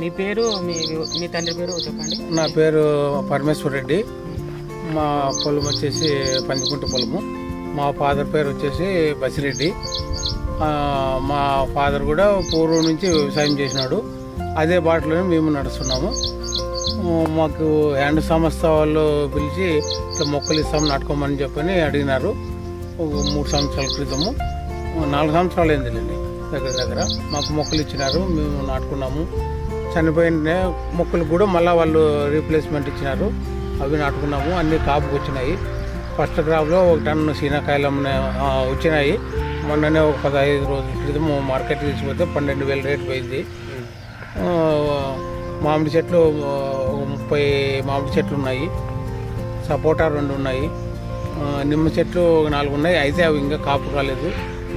మీ పేరు మీ తండ్రి పేరు చెప్పండి. నా పేరు పరమేశ్వర్ రెడ్డి. మా పొలం వచ్చేసి పంచకుంట పొలము. మా ఫాదర్ పేరు వచ్చేసి బసిరెడ్డి. మా ఫాదర్ కూడా పూర్వం నుంచి వ్యవసాయం చేసినాడు. అదే బాటలోనే మేము నడుస్తున్నాము. మాకు హ్యాండ్ సంస్థ వాళ్ళు పిలిచి ఇట్లా మొక్కలు ఇస్తాము నాటుకోమని చెప్పని అడిగినారు. 3 సంవత్సరాల క్రితము, 4 సంవత్సరాలు అయిందిలేండి దగ్గర మాకు మొక్కలు ఇచ్చినారు. మేము నాటుకున్నాము. చనిపోయిన మొక్కలు కూడా మళ్ళీ వాళ్ళు రీప్లేస్మెంట్ ఇచ్చినారు. అవి నాటుకున్నాము. అన్నీ కాపుకి వచ్చినాయి. ఫస్ట్ క్రాప్లో 1 టన్ను శీనకాయలు వచ్చినాయి. మొన్ననే ఒక 15 రోజుల క్రితం మార్కెట్ తీసుకుపోతే 12,000 రేటు పోయింది. మామిడి చెట్లు 30 మామిడి చెట్లు ఉన్నాయి. సపోటా 2 ఉన్నాయి. నిమ్మ చెట్లు 4 ఉన్నాయి. అయితే అవి ఇంకా కాపు కాలేదు.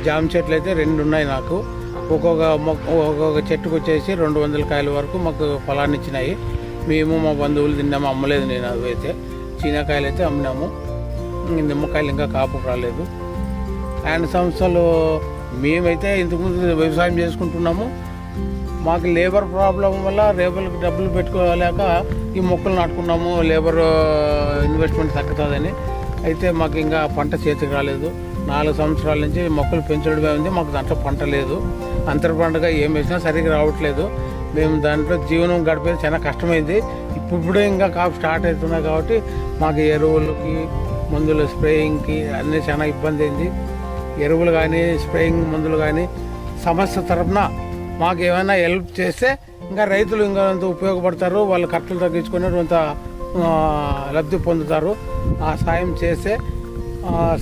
జామ చెట్లు అయితే 2 ఉన్నాయి. నాకు ఒక్కొక్క చెట్టుకు వచ్చేసి 200 కాయల వరకు మాకు ఫలాన్ని ఇచ్చినాయి. మేము మా బంధువులు తిన్నాము. అమ్మలేదు నేను. అవి అయితే చీనకాయలు అయితే అమ్మినాము. నిమ్మకాయలు ఇంకా కాపు రాలేదు. ఆయన సంస్థలు మేమైతే ఇంతకుముందు వ్యవసాయం చేసుకుంటున్నాము. మాకు లేబర్ ప్రాబ్లం వల్ల లేబర్కి డబ్బులు పెట్టుకోలేక ఈ మొక్కలు నాటుకున్నాము. లేబర్ ఇన్వెస్ట్మెంట్ తగ్గుతుందని. అయితే మాకు ఇంకా పంట చేతికి రాలేదు. 4 సంవత్సరాల నుంచి మొక్కలు పెంచడమే ఉంది. మాకు దాంట్లో పంట లేదు. అంతర పంటగా ఏం వేసినా సరిగ్గా రావట్లేదు. మేము దాంట్లో జీవనం గడిపేది చాలా కష్టమైంది. ఇప్పుడే ఇంకా కాపు స్టార్ట్ అవుతున్నాయి కాబట్టి మాకు ఎరువులకి మందులు స్ప్రేయింగ్కి అన్నీ చాలా ఇబ్బంది అయింది. ఎరువులు కానీ స్ప్రేయింగ్ మందులు కానీ సంస్థ తరఫున మాకు ఏమైనా హెల్ప్ చేస్తే ఇంకా రైతులు ఇంకా అంత ఉపయోగపడతారు. వాళ్ళు ఖర్చులు తగ్గించుకొని కొంత లబ్ధి పొందుతారు. ఆ సాయం చేస్తే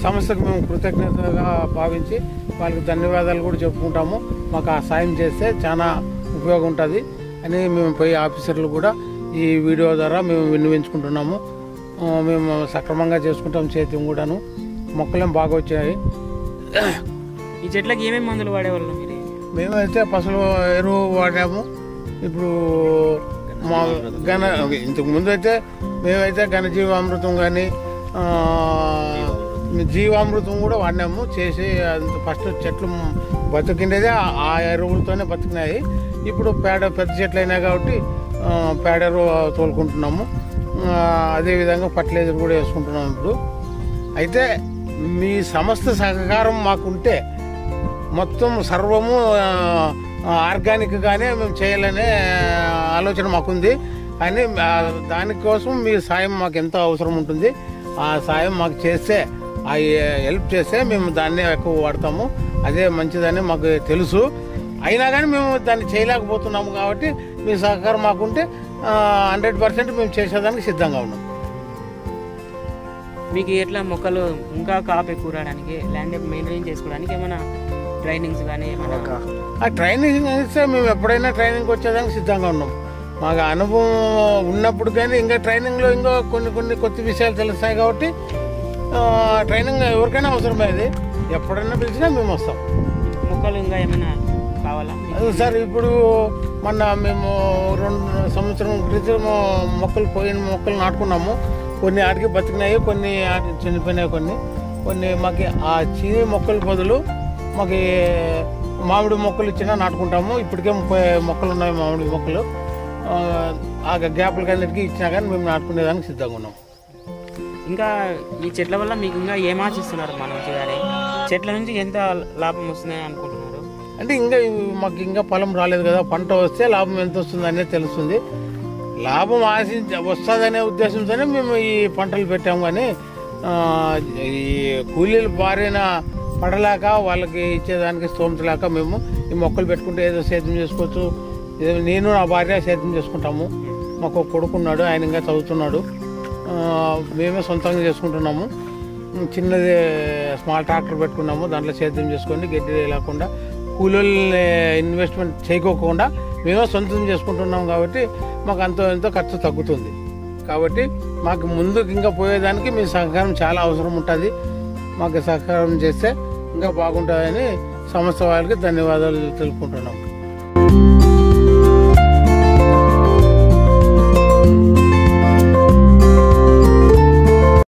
సంస్థకు మేము కృతజ్ఞతగా భావించి వాళ్ళకి ధన్యవాదాలు కూడా చెప్పుకుంటాము. మాకు ఆ సాయం చేస్తే చాలా ఉపయోగం ఉంటుంది అని మేము పోయి ఆఫీసర్లు కూడా ఈ వీడియో ద్వారా మేము విన్నవించుకుంటున్నాము. మేము సక్రమంగా చేసుకుంటాం. చేతి కూడాను మొక్కలేం బాగా వచ్చాయి. ఈ చెట్లకి ఏమేమి మందులు వాడేవాళ్ళం? మేమైతే పసులు ఎరువు వాడాము. ఇప్పుడు మా ఇంతకుముందు అయితే మేమైతే ఘనజీవామృతం కానీ జీవామృతం కూడా వాడినాము. చేసి ఫస్ట్ చెట్లు బతికిండేదే ఆ ఎరువులతోనే బతికినాయి. ఇప్పుడు పెద్ద చెట్లు అయినాయి కాబట్టి పేడ ఎరువు తోలుకుంటున్నాము. అదేవిధంగా ఫర్టిలైజర్ కూడా వేసుకుంటున్నాము. ఇప్పుడు అయితే మీ సంస్థ సహకారం మాకుంటే మొత్తం సర్వము ఆర్గానిక్గానే మేము చేయాలనే ఆలోచన మాకుంది. కానీ దానికోసం మీ సాయం మాకు ఎంతో అవసరం ఉంటుంది. ఆ సాయం మాకు చేస్తే, ఆ హెల్ప్ చేస్తే మేము దాన్ని ఎక్కువ వాడతాము. అదే మంచిదని మాకు తెలుసు. అయినా కానీ మేము దాన్ని చేయలేకపోతున్నాము. కాబట్టి మీ సహకారం మాకుంటే 100% మేము చేసేదానికి సిద్ధంగా ఉన్నాం. మీకు ఎట్లా మొక్కలు ఇంకా కాపు ఎక్కువ రావడానికి, ల్యాండ్ మెయింటైన్ చేసుకోవడానికి ఏమైనా ట్రైనింగ్స్ కానీ ఆ ట్రైనింగ్ ఇస్తే మేము ఎప్పుడైనా ట్రైనింగ్కి వచ్చేదానికి సిద్ధంగా ఉన్నాం. మాకు అనుభవం ఉన్నప్పుడు కానీ ఇంకా ట్రైనింగ్లో ఇంకా కొన్ని కొత్త విషయాలు తెలుస్తాయి. కాబట్టి ట్రైనింగ్ ఎవరికైనా అవసరమైంది. ఎప్పుడైనా పిలిచినా మేము వస్తాం. మొక్కలు ఇంకా ఏమైనా కావాలా సార్? ఇప్పుడు మేము 2 సంవత్సరం క్రితం పోయిన మొక్కలు నాటుకున్నాము. కొన్ని ఆడికి బతికినాయి, కొన్ని ఆడికి చనిపోయినాయి. కొన్ని మాకు ఆ చీని మొక్కల బదులు మాకు మామిడి మొక్కలు ఇచ్చినా నాటుకుంటాము. ఇప్పటికే 30 మొక్కలు ఉన్నాయి మామిడి మొక్కలు. ఆ గ్యాప్లకి అన్నిటికీ ఇచ్చినా కానీ మేము నాటుకునేదానికి సిద్ధంగా ఉన్నాం. ఇంకా ఈ చెట్ల వల్ల మీకు ఇంకా ఏం ఆశిస్తున్నారు? మనం చేయాలి చెట్ల నుంచి ఎంత లాభం వస్తున్నాయి అనుకుంటున్నారు? అంటే మాకు ఇంకా పొలం రాలేదు కదా. పంట వస్తే లాభం ఎంత వస్తుంది అనేది తెలుస్తుంది. లాభం వస్తుందనే ఉద్దేశంతోనే మేము ఈ పంటలు పెట్టాము. కానీ ఈ కూలీలు బారిన పడలేక వాళ్ళకి ఇచ్చేదానికి స్తోమత లేక మేము ఈ మొక్కలు పెట్టుకుంటే ఏదో సేద్యం చేసుకోవచ్చు. నేను నా భార్య సేద్యం చేసుకుంటాము. మాకు ఒక కొడుకున్నాడు, ఆయన ఇంకా చదువుతున్నాడు. మేమే సొంతంగా చేసుకుంటున్నాము. చిన్నది స్మాల్ ట్రాక్టర్ పెట్టుకున్నాము. దాంట్లో సేద్యం చేసుకొని గడ్డి లేకుండా కూలీలని ఇన్వెస్ట్మెంట్ చేయకోకుండా మేమే సొంతం చేసుకుంటున్నాం. కాబట్టి మాకు ఎంతో ఖర్చు తగ్గుతుంది. కాబట్టి మాకు ముందుకు ఇంకా పోయేదానికి మీ సహకారం చాలా అవసరం ఉంటుంది. మాకు సహకారం చేస్తే ఇంకా బాగుంటుందని సంస్థ వాళ్ళకి ధన్యవాదాలు తెలుపుకుంటున్నాం.